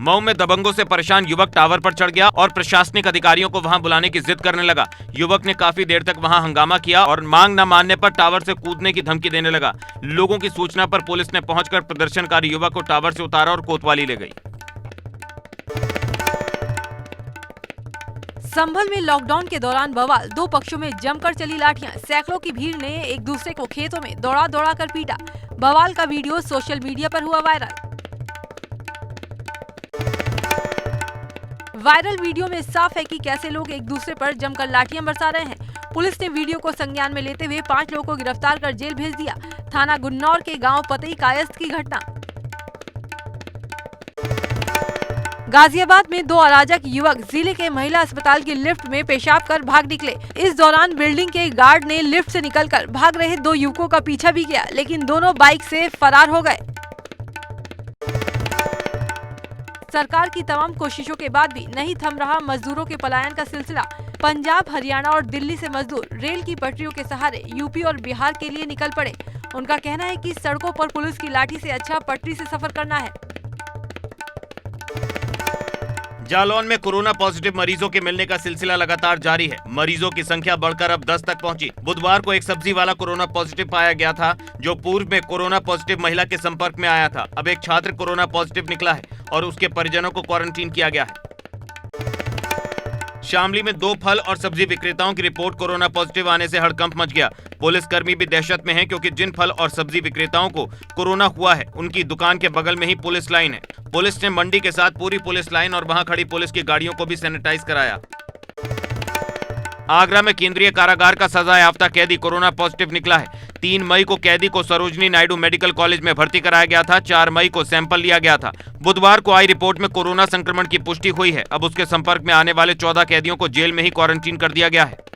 मऊ में दबंगों से परेशान युवक टावर पर चढ़ गया और प्रशासनिक अधिकारियों को वहां बुलाने की जिद करने लगा। युवक ने काफी देर तक वहां हंगामा किया और मांग न मानने पर टावर से कूदने की धमकी देने लगा। लोगों की सूचना पर पुलिस ने पहुंचकर प्रदर्शनकारी युवक को टावर से उतारा और कोतवाली ले गई। संभल में लॉकडाउन के दौरान बवाल, दो पक्षों में जमकर चली लाठियां। सैकड़ों की भीड़ ने एक दूसरे को खेतों में दौड़ा दौड़ा कर पीटा। बवाल का वीडियो सोशल मीडिया पर हुआ वायरल वीडियो में साफ है कि कैसे लोग एक दूसरे पर जमकर लाठियां बरसा रहे हैं। पुलिस ने वीडियो को संज्ञान में लेते हुए 5 लोगों को गिरफ्तार कर जेल भेज दिया। थाना गुन्नौर के गांव पतई कायस्थ की घटना। गाजियाबाद में 2 अराजक युवक जिले के महिला अस्पताल की लिफ्ट में पेशाब कर भाग निकले। इस दौरान बिल्डिंग के गार्ड ने लिफ्ट से निकलकर भाग रहे 2 युवकों का पीछा भी किया, लेकिन दोनों बाइक से फरार हो गए। सरकार की तमाम कोशिशों के बाद भी नहीं थम रहा मजदूरों के पलायन का सिलसिला। पंजाब, हरियाणा और दिल्ली से मजदूर रेल की पटरियों के सहारे यूपी और बिहार के लिए निकल पड़े। उनका कहना है कि सड़कों पर पुलिस की लाठी से अच्छा पटरी से सफर करना है। जालौन में कोरोना पॉजिटिव मरीजों के मिलने का सिलसिला लगातार जारी है। मरीजों की संख्या बढ़कर अब 10 तक पहुंची। बुधवार को एक सब्जी वाला कोरोना पॉजिटिव पाया गया था, जो पूर्व में कोरोना पॉजिटिव महिला के संपर्क में आया था। अब एक छात्र कोरोना पॉजिटिव निकला है और उसके परिजनों को क्वारंटीन किया गया है। शामली में 2 फल और सब्जी विक्रेताओं की रिपोर्ट कोरोना पॉजिटिव आने से हड़कंप मच गया। पुलिसकर्मी भी दहशत में हैं, क्योंकि जिन फल और सब्जी विक्रेताओं को कोरोना हुआ है उनकी दुकान के बगल में ही पुलिस लाइन है। पुलिस ने मंडी के साथ पूरी पुलिस लाइन और वहां खड़ी पुलिस की गाड़ियों को भी सैनिटाइज कराया। आगरा में केंद्रीय कारागार का सजायाफ्ता कैदी कोरोना पॉजिटिव निकला है। 3 मई को कैदी को सरोजनी नायडू मेडिकल कॉलेज में भर्ती कराया गया था। 4 मई को सैंपल लिया गया था। बुधवार को आई रिपोर्ट में कोरोना संक्रमण की पुष्टि हुई है। अब उसके संपर्क में आने वाले 14 कैदियों को जेल में ही क्वारंटीन कर दिया गया है।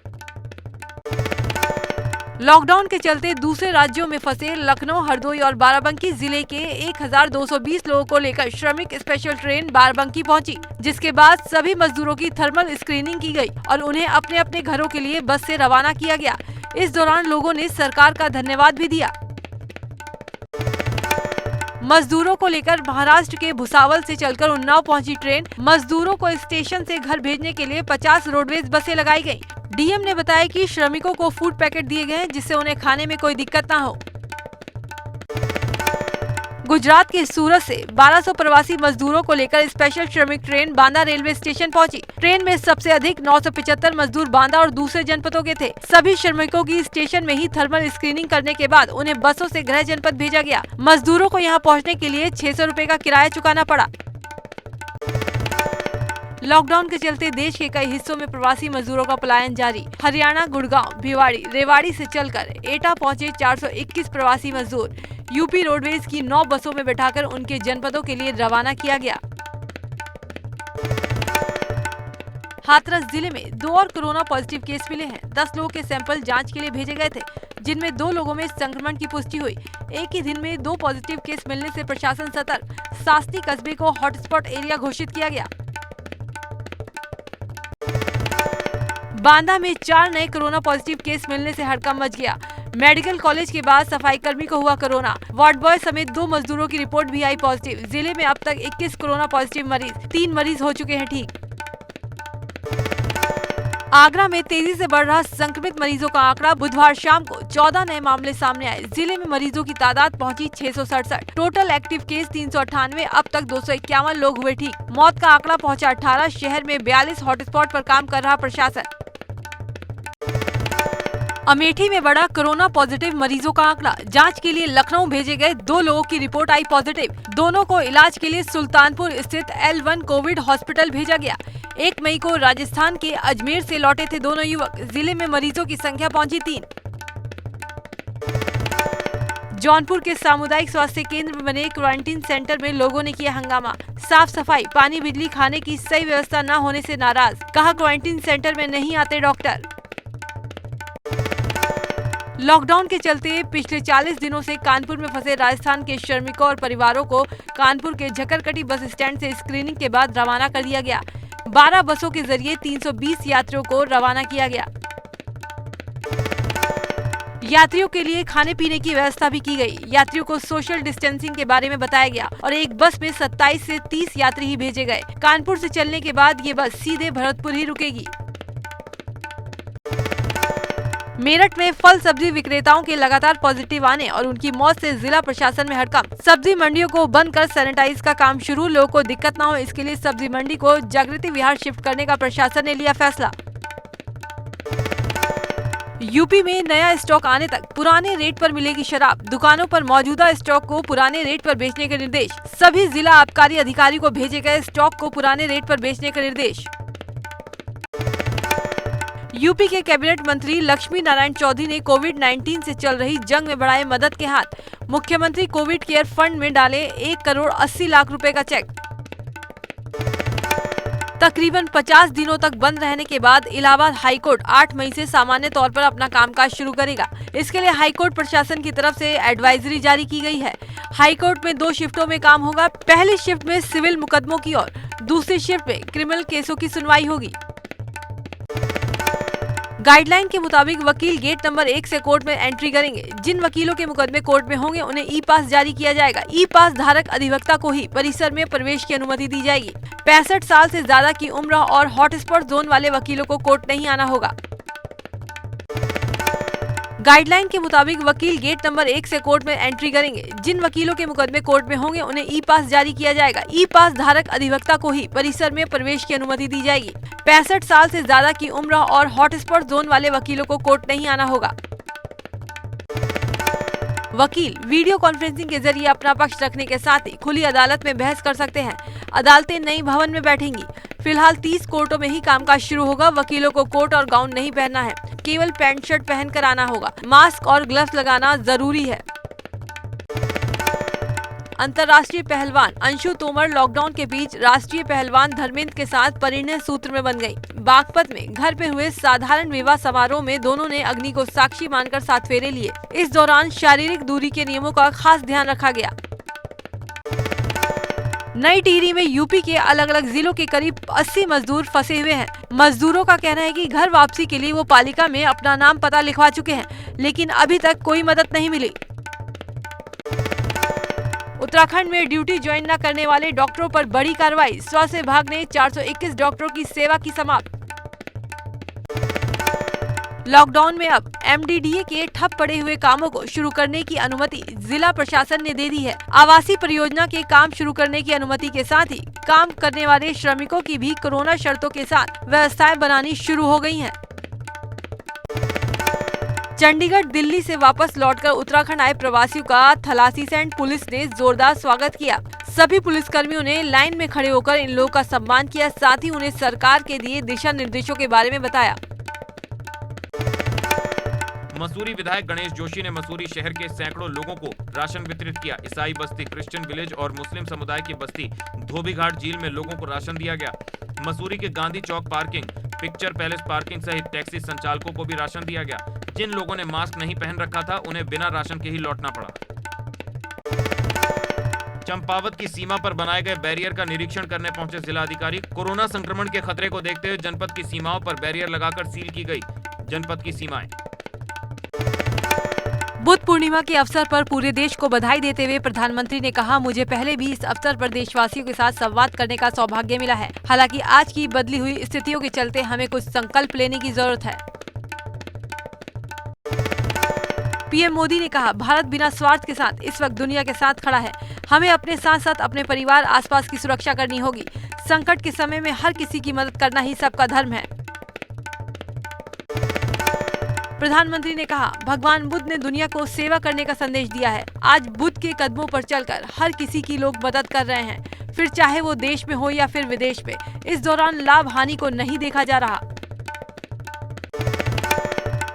लॉकडाउन के चलते दूसरे राज्यों में फंसे लखनऊ, हरदोई और बाराबंकी जिले के 1220 लोगों को लेकर श्रमिक स्पेशल ट्रेन बाराबंकी पहुंची, जिसके बाद सभी मजदूरों की थर्मल स्क्रीनिंग की गई और उन्हें अपने अपने घरों के लिए बस से रवाना किया गया। इस दौरान लोगों ने सरकार का धन्यवाद भी दिया। मजदूरों को लेकर महाराष्ट्र के भुसावल से चलकर उन्नाव पहुंची ट्रेन। मजदूरों को स्टेशन से घर भेजने के लिए 50 रोडवेज बसें लगाई गयी। डीएम ने बताया कि श्रमिकों को फूड पैकेट दिए गए हैं, जिससे उन्हें खाने में कोई दिक्कत ना हो। गुजरात के सूरत से 1200 प्रवासी मजदूरों को लेकर स्पेशल श्रमिक ट्रेन बांदा रेलवे स्टेशन पहुंची। ट्रेन में सबसे अधिक 975 मजदूर बांदा और दूसरे जनपदों के थे। सभी श्रमिकों की स्टेशन में ही थर्मल स्क्रीनिंग करने के बाद उन्हें बसों से गृह जनपद भेजा गया। मजदूरों को यहां पहुंचने के लिए 600 रुपए का किराया चुकाना पड़ा। लॉकडाउन के चलते देश के कई हिस्सों में प्रवासी मजदूरों का पलायन जारी। हरियाणा, गुड़गांव, भिवाड़ी, रेवाड़ी से चलकर एटा पहुंचे 421 प्रवासी मजदूर। यूपी रोडवेज की 9 बसों में बैठाकर उनके जनपदों के लिए रवाना किया गया। हाथरस जिले में 2 और कोरोना पॉजिटिव केस मिले हैं। 10 लोगों के सैंपल जांच के लिए भेजे गए थे, जिनमें 2 लोगों में संक्रमण की पुष्टि हुई। एक ही दिन में 2 पॉजिटिव केस मिलने से प्रशासन सतर्क। सासनी कस्बे को हॉटस्पॉट एरिया घोषित किया गया। बांदा में 4 नए कोरोना पॉजिटिव केस मिलने से हड़कंप मच गया। मेडिकल कॉलेज के बाद सफाई कर्मी को हुआ कोरोना। वार्ड बॉय समेत 2 मजदूरों की रिपोर्ट भी आई पॉजिटिव। जिले में अब तक 21 कोरोना पॉजिटिव मरीज, 3 मरीज हो चुके हैं ठीक। आगरा में तेजी से बढ़ रहा संक्रमित मरीजों का आंकड़ा। बुधवार शाम को 14 नए मामले सामने आए। जिले में मरीजों की तादाद पहुंची 667। Total active case 398। अब तक 251 लोग हुए ठीक। मौत का आंकड़ा पहुंचा 18। शहर में 42 हॉटस्पॉट पर काम कर रहा प्रशासन। अमेठी में बढ़ा कोरोना पॉजिटिव मरीजों का आंकड़ा। जांच के लिए लखनऊ भेजे गए 2 लोगों की रिपोर्ट आई पॉजिटिव। दोनों को इलाज के लिए सुल्तानपुर स्थित L1 कोविड हॉस्पिटल भेजा गया। 1 मई को राजस्थान के अजमेर से लौटे थे दोनों युवक। जिले में मरीजों की संख्या पहुंची 3। जौनपुर के सामुदायिक स्वास्थ्य केंद्र में बने क्वारंटीन सेंटर में लोगों ने किया हंगामा। साफ सफाई, पानी, बिजली, खाने की सही व्यवस्था न होने से नाराज। कहा क्वारंटीन सेंटर में नहीं आते डॉक्टर। लॉकडाउन के चलते पिछले 40 दिनों से कानपुर में फंसे राजस्थान के श्रमिकों और परिवारों को कानपुर के झकरकटी बस स्टैंड से स्क्रीनिंग के बाद रवाना कर दिया गया। 12 बसों के जरिए 320 यात्रियों को रवाना किया गया। यात्रियों के लिए खाने पीने की व्यवस्था भी की गई। यात्रियों को सोशल डिस्टेंसिंग के बारे में बताया गया और एक बस में 27 से 30 यात्री ही भेजे गए। कानपुर से चलने के बाद ये बस सीधे भरतपुर ही रुकेगी। मेरठ में फल सब्जी विक्रेताओं के लगातार पॉजिटिव आने और उनकी मौत से जिला प्रशासन में हड़कंप। सब्जी मंडियों को बंद कर सैनिटाइज का काम शुरू। लोगों को दिक्कत न हो इसके लिए सब्जी मंडी को जागृति विहार शिफ्ट करने का प्रशासन ने लिया फैसला। यूपी में नया स्टॉक आने तक पुराने रेट पर मिलेगी शराब। दुकानों पर मौजूदा स्टॉक को पुराने रेट पर बेचने के निर्देश। सभी जिला आबकारी अधिकारी को भेजे गए स्टॉक को पुराने रेट पर बेचने के निर्देश। यूपी के कैबिनेट मंत्री लक्ष्मी नारायण चौधरी ने कोविड-19 से चल रही जंग में बढ़ाए मदद के हाथ। मुख्यमंत्री कोविड केयर फंड में डाले 1 करोड़ 80 लाख रुपए का चेक। तकरीबन 50 दिनों तक बंद रहने के बाद इलाहाबाद हाईकोर्ट 8 मई से सामान्य तौर पर अपना कामकाज शुरू करेगा। इसके लिए हाईकोर्ट प्रशासन की तरफ से एडवाइजरी जारी की गई है। हाईकोर्ट में 2 शिफ्टों में काम होगा। पहली शिफ्ट में सिविल मुकदमों की और दूसरी शिफ्ट में क्रिमिनल केसों की सुनवाई होगी। गाइडलाइन के मुताबिक वकील गेट नंबर 1 से कोर्ट में एंट्री करेंगे। जिन वकीलों के मुकदमे कोर्ट में होंगे उन्हें ई पास जारी किया जाएगा। ई पास धारक अधिवक्ता को ही परिसर में प्रवेश की अनुमति दी जाएगी। 65 साल से ज्यादा की उम्र और हॉटस्पॉट जोन वाले वकीलों को कोर्ट नहीं आना होगा। गाइडलाइन के मुताबिक वकील गेट नंबर 1 से कोर्ट में एंट्री करेंगे। जिन वकीलों के मुकदमे कोर्ट में होंगे उन्हें ई पास जारी किया जाएगा। ई पास धारक अधिवक्ता को ही परिसर में प्रवेश की अनुमति दी जाएगी। 65 साल से ज्यादा की उम्र और हॉटस्पॉट जोन वाले वकीलों को कोर्ट नहीं आना होगा। वकील वीडियो कॉन्फ्रेंसिंग के जरिए अपना पक्ष रखने के साथ ही खुली अदालत में बहस कर सकते हैं। अदालतें नई भवन में बैठेंगी। फिलहाल 30 कोर्टों में ही कामकाज शुरू होगा। वकीलों को कोट और गाउन नहीं पहनना है, केवल पैंट शर्ट पहनकर आना होगा। मास्क और ग्लव्स लगाना जरूरी है। अंतर्राष्ट्रीय पहलवान अंशु तोमर लॉकडाउन के बीच राष्ट्रीय पहलवान धर्मेंद्र के साथ परिणय सूत्र में बन गई। बागपत में घर पे हुए साधारण विवाह समारोह में दोनों ने अग्नि को साक्षी मानकर 7 फेरे लिए। इस दौरान शारीरिक दूरी के नियमों का खास ध्यान रखा गया। नई टिहरी में यूपी के अलग अलग जिलों के करीब 80 मजदूर फंसे हुए हैं। मजदूरों का कहना है कि घर वापसी के लिए वो पालिका में अपना नाम पता लिखवा चुके हैं, लेकिन अभी तक कोई मदद नहीं मिली। उत्तराखंड में ड्यूटी ज्वाइन न करने वाले डॉक्टरों पर बड़ी कार्रवाई। स्वास्थ्य विभाग ने 421 डॉक्टरों की सेवा की समाप्त। लॉकडाउन में अब एमडीडीए के ठप पड़े हुए कामों को शुरू करने की अनुमति जिला प्रशासन ने दे दी है। आवासीय परियोजना के काम शुरू करने की अनुमति के साथ ही काम करने वाले श्रमिकों की भी कोरोना शर्तों के साथ व्यवस्थाएं बनानी शुरू हो गई हैं। चंडीगढ़ दिल्ली से वापस लौटकर उत्तराखंड आए प्रवासियों का थलासीसैंड पुलिस ने जोरदार स्वागत किया। सभी पुलिसकर्मियों ने लाइन में खड़े होकर इन लोगों का सम्मान किया, साथ ही उन्हें सरकार के दिए दिशा निर्देशों के बारे में बताया। मसूरी विधायक गणेश जोशी ने मसूरी शहर के सैकड़ों लोगों को राशन वितरित किया। ईसाई बस्ती, क्रिश्चियन विलेज और मुस्लिम समुदाय की बस्ती धोबीघाट झील में लोगों को राशन दिया गया। मसूरी के गांधी चौक पार्किंग, पिक्चर पैलेस पार्किंग सहित टैक्सी संचालकों को भी राशन दिया गया। जिन लोगों ने मास्क नहीं पहन रखा था उन्हें बिना राशन के ही लौटना पड़ा। चंपावत की सीमा पर बनाए गए बैरियर का निरीक्षण करने पहुंचे जिलाधिकारी। कोरोना संक्रमण के खतरे को देखते हुए जनपद की सीमाओं पर बैरियर लगाकर सील की गई जनपद की सीमाएं। बुद्ध पूर्णिमा के अवसर पर पूरे देश को बधाई देते हुए प्रधानमंत्री ने कहा, मुझे पहले भी इस अवसर पर देशवासियों के साथ संवाद करने का सौभाग्य मिला है। हालांकि आज की बदली हुई स्थितियों के चलते हमें कुछ संकल्प लेने की जरूरत है। पीएम मोदी ने कहा, भारत बिना स्वार्थ के साथ इस वक्त दुनिया के साथ खड़ा है। हमें अपने साथ साथ अपने परिवार आसपास की सुरक्षा करनी होगी। संकट के समय में हर किसी की मदद करना ही सबका धर्म है। प्रधानमंत्री ने कहा, भगवान बुद्ध ने दुनिया को सेवा करने का संदेश दिया है। आज बुद्ध के कदमों पर चलकर हर किसी की लोग मदद कर रहे हैं, फिर चाहे वो देश में हो या फिर विदेश में। इस दौरान लाभ हानि को नहीं देखा जा रहा।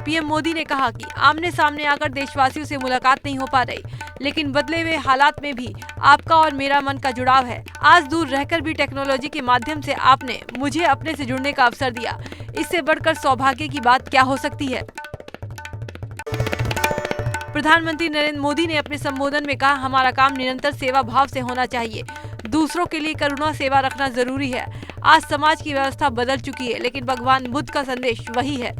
पीएम मोदी ने कहा कि आमने सामने आकर देशवासियों से मुलाकात नहीं हो पा रही, लेकिन बदले हुए हालात में भी आपका और मेरा मन का जुड़ाव है। आज दूर रहकर भी टेक्नोलॉजी के माध्यम से आपने मुझे अपने से जुड़ने का अवसर दिया। इससे बढ़कर सौभाग्य की बात क्या हो सकती है। प्रधानमंत्री नरेंद्र मोदी ने अपने संबोधन में कहा, हमारा काम निरंतर सेवा भाव से होना चाहिए। दूसरों के लिए करुणा सेवा रखना जरूरी है। आज समाज की व्यवस्था बदल चुकी है, लेकिन भगवान बुद्ध का संदेश वही है।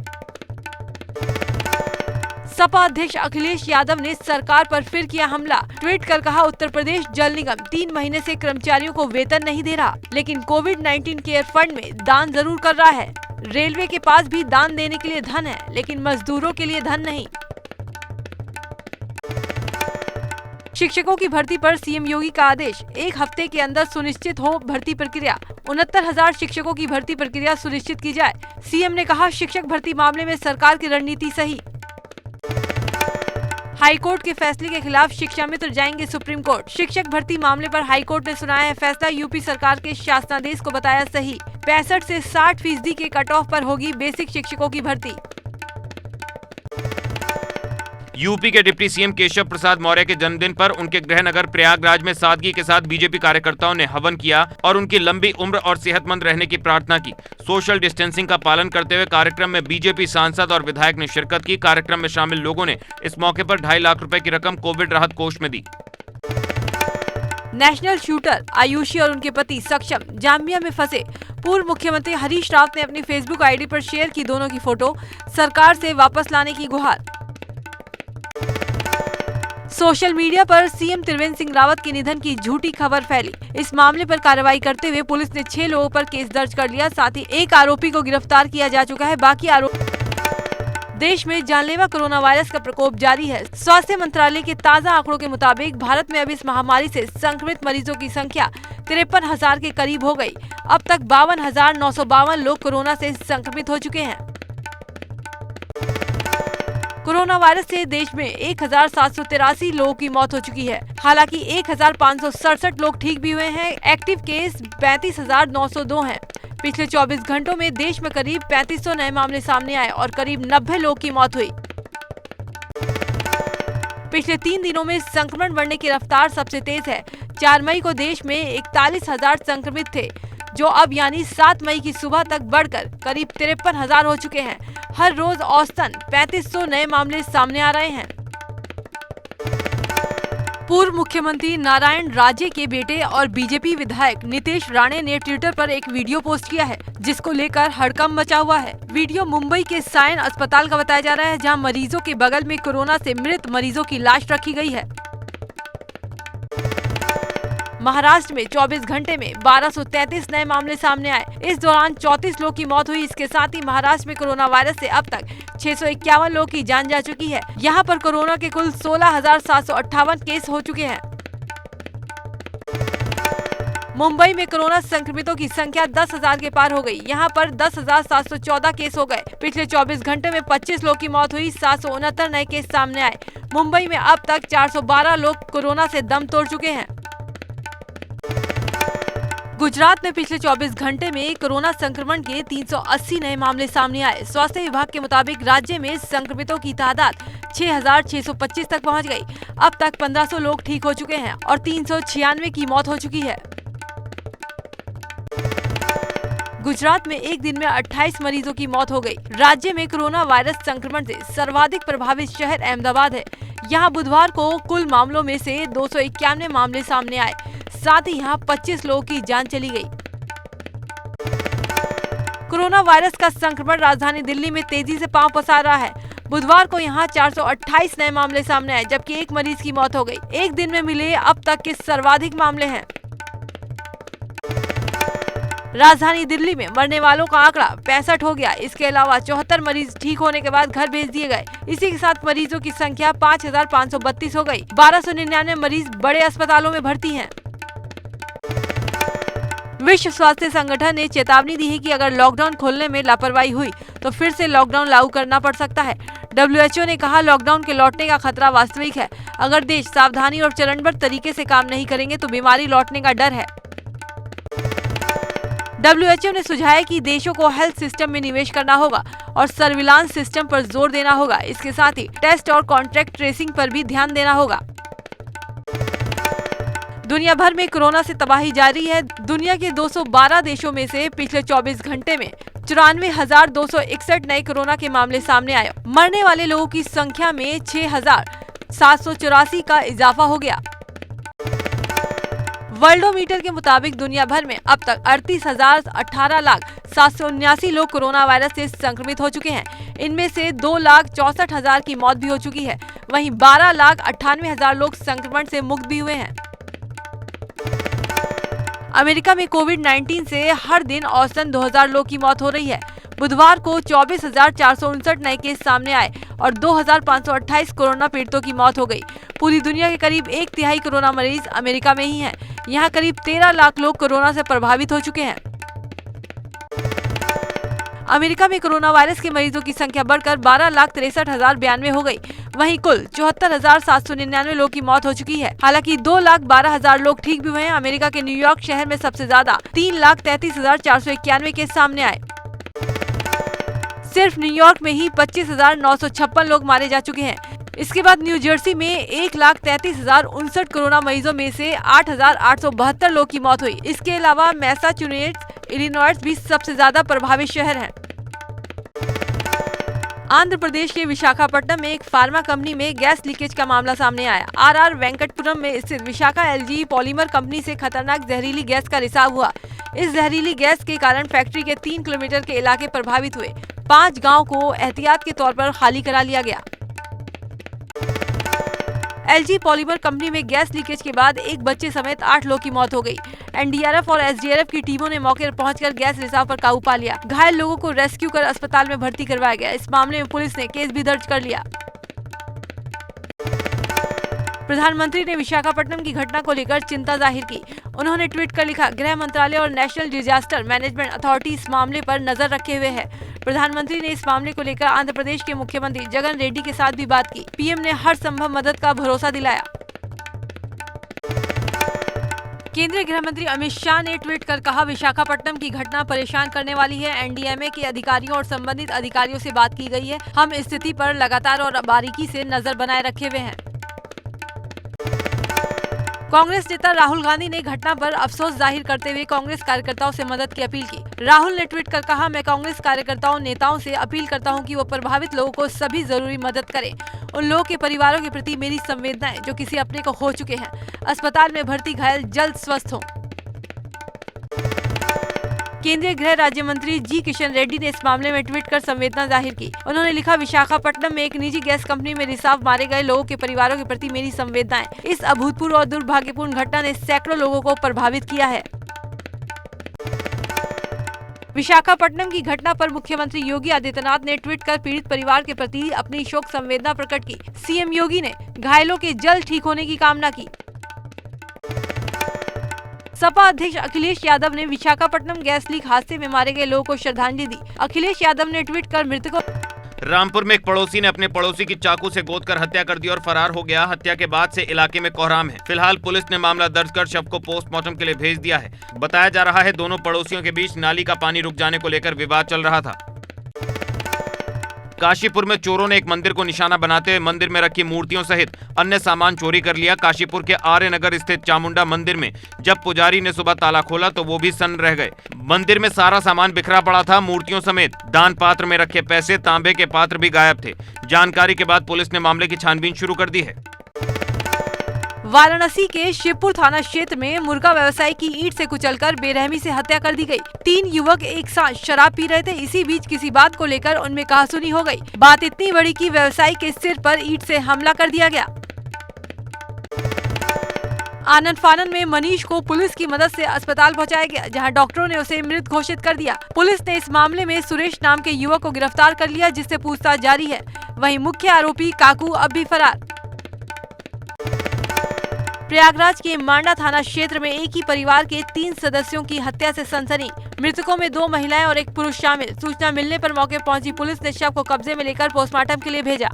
सपा अध्यक्ष अखिलेश यादव ने सरकार पर फिर किया हमला। ट्वीट कर कहा, उत्तर प्रदेश जल निगम 3 महीने से कर्मचारियों को वेतन नहीं दे रहा, लेकिन कोविड-19 केयर फंड में दान जरूर कर रहा है। रेलवे के पास भी दान देने के लिए धन है, लेकिन मजदूरों के लिए धन नहीं। शिक्षकों की भर्ती पर सीएम योगी का आदेश, 1 हफ्ते के अंदर सुनिश्चित हो भर्ती प्रक्रिया। 69,000 शिक्षकों की भर्ती प्रक्रिया सुनिश्चित की जाए। सीएम ने कहा, शिक्षक भर्ती मामले में सरकार की रणनीति सही। हाईकोर्ट के फैसले के खिलाफ शिक्षा मित्र जाएंगे सुप्रीम कोर्ट। शिक्षक भर्ती मामले पर हाईकोर्ट ने सुनाया है फैसला। यूपी सरकार के शासनादेश को बताया सही। 65 से 60% के कट ऑफ पर होगी बेसिक शिक्षकों की भर्ती। यूपी के डिप्टी सीएम केशव प्रसाद मौर्य के जन्मदिन पर उनके गृह नगर प्रयागराज में सादगी के साथ बीजेपी कार्यकर्ताओं ने हवन किया और उनकी लंबी उम्र और सेहतमंद रहने की प्रार्थना की। सोशल डिस्टेंसिंग का पालन करते हुए कार्यक्रम में बीजेपी सांसद और विधायक ने शिरकत की। कार्यक्रम में शामिल लोगों ने इस मौके पर 2.5 लाख रुपए की रकम कोविड राहत कोष में दी। नेशनल शूटर आयुषी और उनके पति सक्षम जाम्बिया में फंसे। पूर्व मुख्यमंत्री हरीश रावत ने अपनी फेसबुक आईडी पर शेयर की दोनों की फोटो, सरकार से वापस लाने की गुहार। सोशल मीडिया पर सीएम त्रिवेंद्र सिंह रावत के निधन की झूठी खबर फैली। इस मामले पर कार्रवाई करते हुए पुलिस ने 6 लोगों पर केस दर्ज कर लिया। साथ ही 1 आरोपी को गिरफ्तार किया जा चुका है। बाकी देश में जानलेवा कोरोना वायरस का प्रकोप जारी है। स्वास्थ्य मंत्रालय के ताज़ा आंकड़ों के मुताबिक भारत में अब इस महामारी से संक्रमित मरीजों की संख्या 53,000 के करीब हो गई। अब तक 52,952 लोग कोरोना से संक्रमित हो चुके हैं। कोरोना वायरस से देश में 1,783 लोगों की मौत हो चुकी है। हालांकि 1,567 लोग ठीक भी हुए हैं। एक्टिव केस 35,902 हैं। पिछले 24 घंटों में देश में करीब 3500 नए मामले सामने आए और करीब 90 लोग की मौत हुई। पिछले 3 दिनों में संक्रमण बढ़ने की रफ्तार सबसे तेज है। 4 मई को देश में 41,000 संक्रमित थे, जो अब यानी 7 मई की सुबह तक बढ़कर करीब 53,000 हो चुके हैं। हर रोज औसतन 3500 नए मामले सामने आ रहे हैं। पूर्व मुख्यमंत्री नारायण राजे के बेटे और बीजेपी विधायक नितेश राणे ने ट्विटर पर एक वीडियो पोस्ट किया है, जिसको लेकर हड़कंप मचा हुआ है। वीडियो मुंबई के सायन अस्पताल का बताया जा रहा है, जहां मरीजों के बगल में कोरोना से मृत मरीजों की लाश रखी गई है। महाराष्ट्र में 24 घंटे में 1233 नए मामले सामने आए। इस दौरान 34 लोग की मौत हुई। इसके साथ ही महाराष्ट्र में कोरोना वायरस से अब तक 651 लोग की जान जा चुकी है। यहाँ पर कोरोना के कुल 16,758 केस हो चुके हैं। मुंबई में कोरोना संक्रमितों की संख्या 10,000 के पार हो गई। यहाँ पर 10,714 केस हो गए। पिछले 24 घंटे में 25 लोग की मौत हुई। 769 नए केस सामने आए। मुंबई में अब तक 412 लोग कोरोना से दम तोड़ चुके हैं। गुजरात में पिछले 24 घंटे में कोरोना संक्रमण के 380 नए मामले सामने आए। स्वास्थ्य विभाग के मुताबिक राज्य में संक्रमितों की तादाद 6,625 तक पहुंच गई। अब तक 1500 लोग ठीक हो चुके हैं और 396 की मौत हो चुकी है। गुजरात में एक दिन में 28 मरीजों की मौत हो गई। राज्य में कोरोना वायरस संक्रमण से सर्वाधिक प्रभावित शहर अहमदाबाद है। यहाँ बुधवार को कुल मामलों में से 291 मामले सामने आए। साथ ही यहाँ 25 लोगों की जान चली गई। कोरोना वायरस का संक्रमण राजधानी दिल्ली में तेजी से पांव पसार रहा है। बुधवार को यहाँ 428 नए मामले सामने आए, जबकि 1 मरीज की मौत हो गई। एक दिन में मिले अब तक के सर्वाधिक मामले हैं। राजधानी दिल्ली में मरने वालों का आंकड़ा 65 हो गया। इसके अलावा 74 मरीज ठीक होने के बाद घर भेज दिए गए। इसी के साथ मरीजों की संख्या 5,532 हो गई। 1299 मरीज बड़े अस्पतालों में भर्ती हैं। विश्व स्वास्थ्य संगठन ने चेतावनी दी है कि अगर लॉकडाउन खोलने में लापरवाही हुई तो फिर से लॉकडाउन लागू करना पड़ सकता है। WHO ने कहा, लॉकडाउन के लौटने का खतरा वास्तविक है। अगर देश सावधानी और चरणबद्ध तरीके से काम नहीं करेंगे तो बीमारी लौटने का डर है। WHO ने सुझाया कि देशों को हेल्थ सिस्टम में निवेश करना होगा और सर्विलांस सिस्टम पर जोर देना होगा। इसके साथ ही टेस्ट और कॉन्ट्रैक्ट ट्रेसिंग पर भी ध्यान देना होगा। दुनिया भर में कोरोना से तबाही जारी है। दुनिया के 212 देशों में से पिछले 24 घंटे में 94,261 नए कोरोना के मामले सामने आए। मरने वाले लोगों की संख्या में 6,784 का इजाफा हो गया। वर्ल्डोमीटर के मुताबिक दुनिया भर में अब तक 38,18,779 लोग कोरोना वायरस से संक्रमित हो चुके हैं। इनमें से 2,64,000 की मौत भी हो चुकी है। वहीं 12,98,000 लोग संक्रमण से मुक्त भी हुए हैं। अमेरिका में कोविड-19 से हर दिन औसतन 2,000 लोग की मौत हो रही है। बुधवार को 24,459 नए केस सामने आए और 2,528 कोरोना पीड़ितों की मौत हो गई। पूरी दुनिया के करीब 1/3 कोरोना मरीज अमेरिका में ही हैं। यहाँ करीब 13 लाख लोग कोरोना से प्रभावित हो चुके हैं। अमेरिका में कोरोना वायरस के मरीजों की संख्या बढ़कर 12,63,092 हो गई। वहीं कुल 74,799 लोग की मौत हो चुकी है। हालांकि 2,12,000 लोग ठीक भी हुए हैं। अमेरिका के न्यूयॉर्क शहर में सबसे ज्यादा 3,33,491 केस सामने आए। सिर्फ न्यूयॉर्क में ही 25,956 लोग मारे जा चुके हैं। इसके बाद न्यू जर्सी में 1,33,059 कोरोना मरीजों में से 8,872 लोग की मौत हुई। इसके अलावा मैसाचुसेट्स, इलिनॉइस भी सबसे ज्यादा प्रभावित शहर हैं। आंध्र प्रदेश के विशाखापट्टनम में एक फार्मा कंपनी में गैस लीकेज का मामला सामने आया। आर वेंकटपुरम में स्थित विशाखा एलजी पॉलीमर कंपनी से खतरनाक जहरीली गैस का रिसाव हुआ। इस जहरीली गैस के कारण फैक्ट्री के 3 किलोमीटर के इलाके प्रभावित हुए। 5 गांव को एहतियात के तौर पर खाली करा लिया गया। एलजी पॉलीमर कंपनी में गैस लीकेज के बाद एक बच्चे समेत 8 लोग की मौत हो गई। एनडीआरएफ और एसडीआरएफ की टीमों ने मौके पर पहुंचकर गैस रिसाव पर काबू पा लिया। घायल लोगों को रेस्क्यू कर अस्पताल में भर्ती करवाया गया। इस मामले में पुलिस ने केस भी दर्ज कर लिया। प्रधानमंत्री ने विशाखापट्टनम की घटना को लेकर चिंता जाहिर की। उन्होंने ट्वीट कर लिखा, गृह मंत्रालय और नेशनल डिजास्टर मैनेजमेंट अथॉरिटी इस मामले पर नजर रखे हुए है। प्रधानमंत्री ने इस मामले को लेकर आंध्र प्रदेश के मुख्यमंत्री जगन रेड्डी के साथ भी बात की। पीएम ने हर संभव मदद का भरोसा दिलाया। केंद्रीय गृह मंत्री अमित शाह ने ट्वीट कर कहा, विशाखापट्टनम की घटना परेशान करने वाली है। एनडीएमए के अधिकारियों और संबंधित अधिकारियों से बात की गई है। हम स्थिति पर लगातार और बारीकी से नजर बनाए रखे हुए हैं। कांग्रेस नेता राहुल गांधी ने घटना पर अफसोस जाहिर करते हुए कांग्रेस कार्यकर्ताओं से मदद की अपील की। राहुल ने ट्वीट कर कहा, मैं कांग्रेस कार्यकर्ताओं नेताओं से अपील करता हूं कि वो प्रभावित लोगों को सभी जरूरी मदद करें। उन लोगों के परिवारों के प्रति मेरी संवेदनाएं जो किसी अपने को खो चुके हैं। अस्पताल में भर्ती घायल जल्द स्वस्थ हों। केंद्रीय गृह राज्य मंत्री जी किशन रेड्डी ने इस मामले में ट्वीट कर संवेदना जाहिर की। उन्होंने लिखा, विशाखापट्टनम में एक निजी गैस कंपनी में रिसाव मारे गए लोगों के परिवारों के प्रति मेरी संवेदनाएं। इस अभूतपूर्व और दुर्भाग्यपूर्ण घटना ने सैकड़ों लोगों को प्रभावित किया है। विशाखापट्टनम की घटना पर मुख्यमंत्री योगी आदित्यनाथ ने ट्वीट कर पीड़ित परिवार के प्रति अपनी शोक संवेदना प्रकट की। सीएम योगी ने घायलों के जल्द ठीक होने की कामना की। सपा अध्यक्ष अखिलेश यादव ने विशाखापट्टनम गैस लीक हादसे में मारे गए लोगों को श्रद्धांजलि दी। अखिलेश यादव ने ट्वीट कर मृतकों रामपुर में एक पड़ोसी ने अपने पड़ोसी की चाकू से गोदकर हत्या कर दी और फरार हो गया। हत्या के बाद से इलाके में कोहराम है। फिलहाल पुलिस ने मामला दर्ज कर शव को पोस्टमार्टम के लिए भेज दिया है। बताया जा रहा है दोनों पड़ोसियों के बीच नाली का पानी रुक जाने को लेकर विवाद चल रहा था। काशीपुर में चोरों ने एक मंदिर को निशाना बनाते हुए मंदिर में रखी मूर्तियों सहित अन्य सामान चोरी कर लिया। काशीपुर के आर्य नगर स्थित चामुंडा मंदिर में जब पुजारी ने सुबह ताला खोला तो वो भी सन्न रह गए। मंदिर में सारा सामान बिखरा पड़ा था। मूर्तियों समेत दान पात्र में रखे पैसे, तांबे के पात्र भी गायब थे। जानकारी के बाद पुलिस ने मामले की छानबीन शुरू कर दी है। वाराणसी के शिवपुर थाना क्षेत्र में मुर्गा व्यवसायी की ईंट से कुचलकर बेरहमी से हत्या कर दी गई। 3 युवक एक साथ शराब पी रहे थे। इसी बीच किसी बात को लेकर उनमें कहासुनी हो गई। बात इतनी बड़ी कि व्यवसायी के सिर पर ईंट से हमला कर दिया गया। आनंद फानन में मनीष को पुलिस की मदद से अस्पताल पहुंचाया गया, जहां डॉक्टरों ने उसे मृत घोषित कर दिया। पुलिस ने इस मामले में सुरेश नाम के युवक को गिरफ्तार कर लिया, जिससे पूछताछ जारी है। वहीं मुख्य आरोपी काकू अब भी फरार। प्रयागराज के मांडा थाना क्षेत्र में एक ही परिवार के 3 सदस्यों की हत्या से सनसनी। मृतकों में 2 महिलाएं और 1 पुरुष शामिल। सूचना मिलने पर मौके पहुंची पुलिस ने शव को कब्जे में लेकर पोस्टमार्टम के लिए भेजा।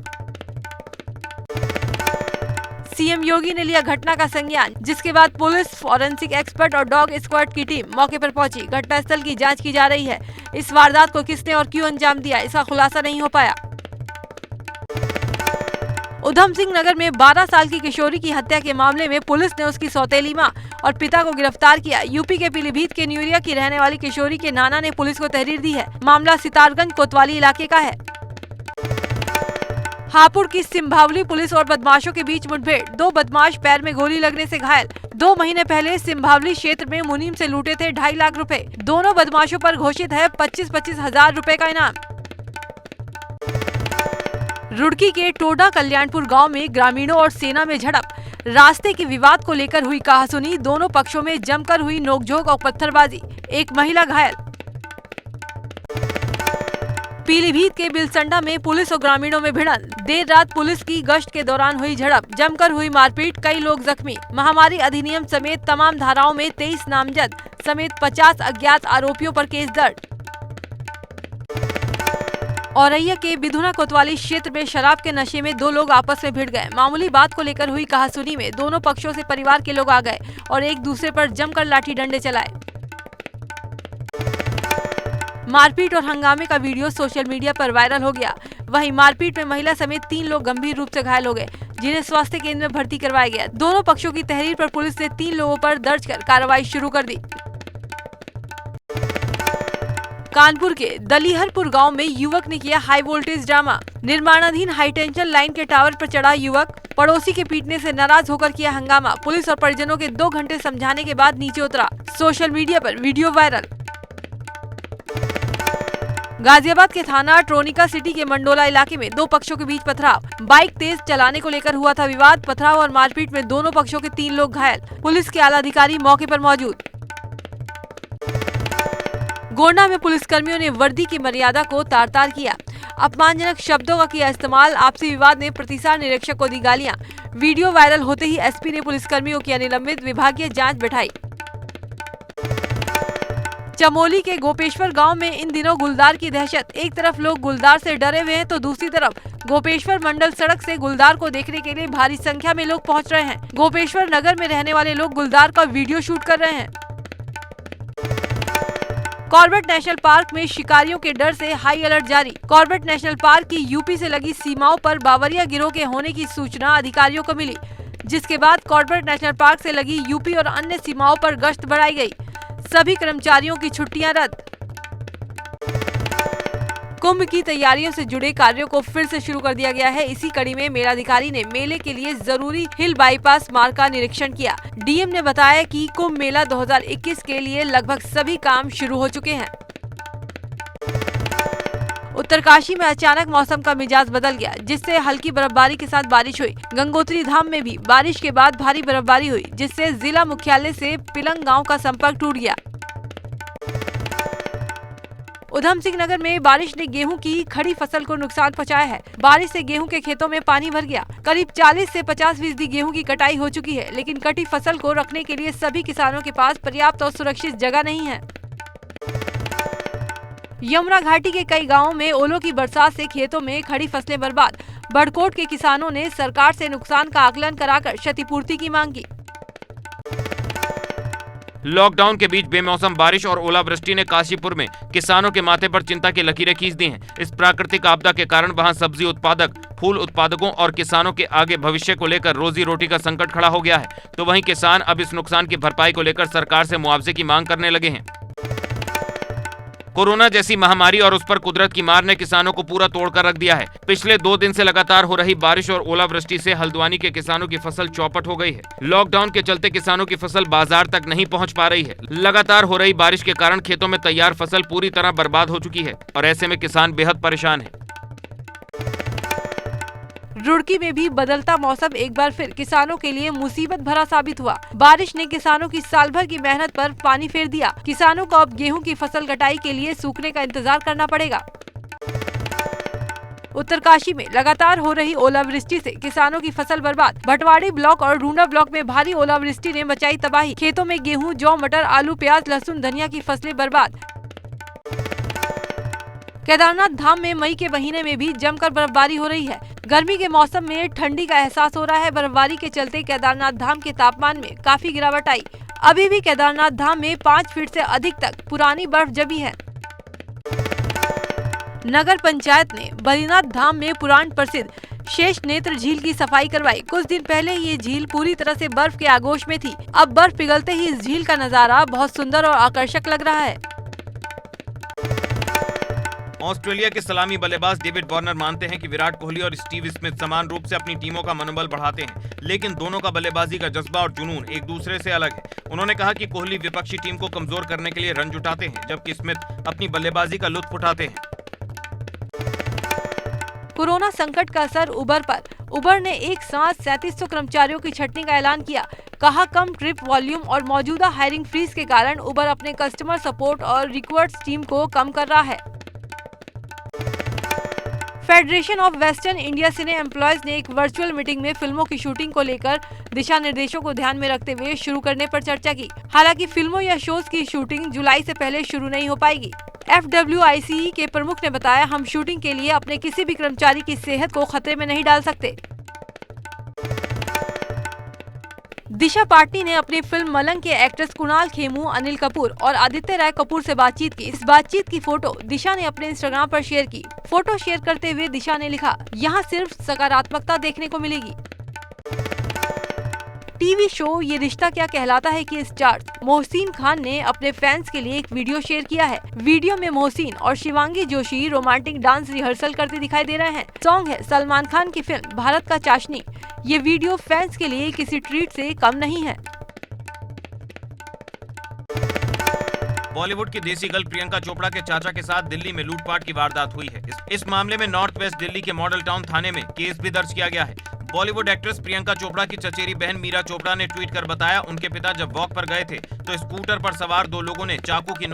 सीएम योगी ने लिया घटना का संज्ञान, जिसके बाद पुलिस, फॉरेंसिक एक्सपर्ट और डॉग स्क्वाड की टीम मौके पर पहुंची। घटनास्थल की जांच की जा रही है। इस वारदात को किसने और क्यों अंजाम दिया, इसका खुलासा नहीं हो पाया। उधम सिंह नगर में 12 साल की किशोरी की हत्या के मामले में पुलिस ने उसकी सौतेली मां और पिता को गिरफ्तार किया। यूपी के पीलीभीत के न्यूरिया की रहने वाली किशोरी के नाना ने पुलिस को तहरीर दी है। मामला सितारगंज कोतवाली इलाके का है। हापुड़ की सिंभावली पुलिस और बदमाशों के बीच मुठभेड़, 2 बदमाश पैर में गोली लगने से घायल। 2 महीने पहले सिंभावली क्षेत्र में मुनीम से लूटे थे 2.5 लाख रुपए। दोनों बदमाशों पर घोषित है 25-25 हजार रुपए का इनाम। रुड़की के टोडा कल्याणपुर गांव में ग्रामीणों और सेना में झड़प, रास्ते के विवाद को लेकर हुई कहासुनी, दोनों पक्षों में जमकर हुई नोकझोंक और पत्थरबाजी, एक महिला घायल। पीलीभीत के बिलसंडा में पुलिस और ग्रामीणों में भिड़ंत, देर रात पुलिस की गश्त के दौरान हुई झड़प, जमकर हुई मारपीट, कई लोग जख्मी। महामारी अधिनियम समेत तमाम धाराओं में 23 नामजद समेत 50 अज्ञात आरोपियों पर केस दर्ज। औरैया के बिधुना कोतवाली क्षेत्र में शराब के नशे में 2 लोग आपस में भिड़ गए। मामूली बात को लेकर हुई कहासुनी में दोनों पक्षों से परिवार के लोग आ गए और एक दूसरे पर जमकर लाठी डंडे चलाए। मारपीट और हंगामे का वीडियो सोशल मीडिया पर वायरल हो गया। वहीं मारपीट में महिला समेत 3 लोग गंभीर रूप से घायल हो गए, जिन्हें स्वास्थ्य केंद्र में भर्ती करवाया गया। दोनों पक्षों की तहरीर पर पुलिस ने 3 लोगों पर दर्ज कर कार्रवाई शुरू कर दी। कानपुर के दलीहरपुर गांव में युवक ने किया हाई वोल्टेज ड्रामा। निर्माणाधीन हाई टेंशन लाइन के टावर पर चढ़ा युवक, पड़ोसी के पीटने से नाराज होकर किया हंगामा। पुलिस और परिजनों के 2 घंटे समझाने के बाद नीचे उतरा। सोशल मीडिया पर वीडियो वायरल। गाजियाबाद के थाना ट्रोनिका सिटी के मंडोला इलाके में 2 पक्षों के बीच पथराव, बाइक तेज चलाने को लेकर हुआ था विवाद। पथराव और मारपीट में दोनों पक्षों के 3 लोग घायल, पुलिस के आला अधिकारी मौके पर मौजूद। गोंडा में पुलिसकर्मियों ने वर्दी की मर्यादा को तार-तार किया, अपमानजनक शब्दों का किया इस्तेमाल। आपसी विवाद में प्रतिसार निरीक्षक को दी गालियां। वीडियो वायरल होते ही एसपी ने पुलिसकर्मियों किया निलंबित, विभागीय जांच बैठाई। चमोली के गोपेश्वर गांव में इन दिनों गुलदार की दहशत, एक तरफ लोग गुलदार से डरे हुए हैं तो दूसरी तरफ गोपेश्वर मंडल सड़क से गुलदार को देखने के लिए भारी संख्या में लोग पहुंच रहे हैं। गोपेश्वर नगर में रहने वाले लोग गुलदार का वीडियो शूट कर रहे हैं। कॉर्बेट नेशनल पार्क में शिकारियों के डर से हाई अलर्ट जारी। कॉर्बेट नेशनल पार्क की यूपी से लगी सीमाओं पर बावरिया गिरोह के होने की सूचना अधिकारियों को मिली, जिसके बाद कॉर्बेट नेशनल पार्क से लगी यूपी और अन्य सीमाओं पर गश्त बढ़ाई गई। सभी कर्मचारियों की छुट्टियां रद्द। कुंभ की तैयारियों से जुड़े कार्यों को फिर से शुरू कर दिया गया है। इसी कड़ी में मेलाधिकारी ने मेले के लिए जरूरी हिल बाईपास मार्ग का निरीक्षण किया। डीएम ने बताया कि कुंभ मेला 2021 के लिए लगभग सभी काम शुरू हो चुके हैं। उत्तरकाशी में अचानक मौसम का मिजाज बदल गया, जिससे हल्की बर्फबारी के साथ बारिश हुई। गंगोत्री धाम में भी बारिश के बाद भारी बर्फबारी हुई, जिससे जिला मुख्यालय से पिलंग गांव का संपर्क टूट गया। उधम सिंह नगर में बारिश ने गेहूं की खड़ी फसल को नुकसान पहुंचाया है। बारिश से गेहूं के खेतों में पानी भर गया। करीब 40 से 50% गेहूं की कटाई हो चुकी है, लेकिन कटी फसल को रखने के लिए सभी किसानों के पास पर्याप्त और सुरक्षित जगह नहीं है। यमुना घाटी के कई गांवों में ओलों की बरसात से खेतों में खड़ी फसलें बर्बाद। बड़कोट के किसानों ने सरकार से नुकसान का आकलन कराकर क्षतिपूर्ति की मांग की। लॉकडाउन के बीच बेमौसम बारिश और ओलावृष्टि ने काशीपुर में किसानों के माथे पर चिंता की लकीरें खींच दी हैं। इस प्राकृतिक आपदा के कारण वहां सब्जी उत्पादक, फूल उत्पादकों और किसानों के आगे भविष्य को लेकर रोजी रोटी का संकट खड़ा हो गया है। तो वहीं किसान अब इस नुकसान की भरपाई को लेकर सरकार से मुआवजे की मांग करने लगे हैं। कोरोना जैसी महामारी और उस पर कुदरत की मार ने किसानों को पूरा तोड़कर रख दिया है। पिछले 2 दिन से लगातार हो रही बारिश और ओलावृष्टि से हल्द्वानी के किसानों की फसल चौपट हो गई है। लॉकडाउन के चलते किसानों की फसल बाजार तक नहीं पहुंच पा रही है। लगातार हो रही बारिश के कारण खेतों में तैयार फसल पूरी तरह बर्बाद हो चुकी है और ऐसे में किसान बेहद परेशान है। रुड़की में भी बदलता मौसम एक बार फिर किसानों के लिए मुसीबत भरा साबित हुआ। बारिश ने किसानों की साल भर की मेहनत पर पानी फेर दिया। किसानों को अब गेहूं की फसल कटाई के लिए सूखने का इंतजार करना पड़ेगा। उत्तरकाशी में लगातार हो रही ओलावृष्टि से किसानों की फसल बर्बाद। भटवाड़ी ब्लॉक और रूंडा ब्लॉक में भारी ओलावृष्टि ने मचाई तबाही। खेतों में गेहूं, जौ, मटर, आलू, प्याज, लहसुन, धनिया की फसलें बर्बाद। केदारनाथ धाम में मई के महीने में भी जमकर बर्फबारी हो रही है। गर्मी के मौसम में ठंडी का एहसास हो रहा है। बर्फबारी के चलते केदारनाथ धाम के तापमान में काफी गिरावट आई। अभी भी केदारनाथ धाम में 5 फीट से अधिक तक पुरानी बर्फ जमी है। नगर पंचायत ने बद्रीनाथ धाम में पुराण प्रसिद्ध शेष नेत्र झील की सफाई करवाई। कुछ दिन पहले ये झील पूरी तरह से बर्फ के आगोश में थी। अब बर्फ पिघलते ही इस झील का नजारा बहुत सुंदर और आकर्षक लग रहा है। ऑस्ट्रेलिया के सलामी बल्लेबाज डेविड वार्नर मानते हैं कि विराट कोहली और स्टीव स्मिथ समान रूप से अपनी टीमों का मनोबल बढ़ाते हैं, लेकिन दोनों का बल्लेबाजी का जज्बा और जुनून एक दूसरे से अलग है। उन्होंने कहा कि कोहली विपक्षी टीम को कमजोर करने के लिए रन जुटाते हैं, जबकि स्मिथ अपनी बल्लेबाजी का लुत्फ उठाते हैं। कोरोना संकट का असर उबर पर। उबर ने एक साथ 3700 कर्मचारियों की छटनी का ऐलान किया। कहा, कम ट्रिप वॉल्यूम और मौजूदा हायरिंग फ्रीज के कारण उबर अपने कस्टमर सपोर्ट और रिक्रूट्स टीम को कम कर रहा है। Federation of western India cine employees ने एक वर्चुअल मीटिंग में फिल्मों की शूटिंग को लेकर दिशा निर्देशों को ध्यान में रखते हुए शुरू करने पर चर्चा की। हालांकि फिल्मों या शोज की शूटिंग जुलाई से पहले शुरू नहीं हो पाएगी। FWICE के प्रमुख ने बताया, हम शूटिंग के लिए अपने किसी भी कर्मचारी की सेहत को खतरे में नहीं डाल सकते। दिशा पाटनी ने अपनी फिल्म मलंग के एक्ट्रेस कुणाल खेमू, अनिल कपूर और आदित्य राय कपूर से बातचीत की। इस बातचीत की फोटो दिशा ने अपने इंस्टाग्राम पर शेयर की। फोटो शेयर करते हुए दिशा ने लिखा, यहाँ सिर्फ सकारात्मकता देखने को मिलेगी। टीवी शो ये रिश्ता क्या कहलाता है कि स्टार मोहसिन खान ने अपने फैंस के लिए एक वीडियो शेयर किया है। वीडियो में मोहसिन और Shivangi Joshi romantic dance rehearsal करते दिखाई दे रहे हैं। सॉन्ग है सलमान खान की फिल्म भारत का चाशनी। ये वीडियो फैंस के लिए किसी ट्रीट से कम नहीं है। बॉलीवुड की देसी गर्ल प्रियंका चोपड़ा के चाचा के साथ दिल्ली में लूटपाट की वारदात हुई है। इस मामले में नॉर्थ वेस्ट दिल्ली के मॉडल टाउन थाने में केस भी दर्ज किया गया है। बॉलीवुड एक्ट्रेस प्रियंका चोपड़ा की चचेरी बहन मीरा चोपड़ा ने ट्वीट कर बताया, उनके पिता जब वॉक पर गए थे तो स्कूटर पर सवार दो लोगों ने चाकू की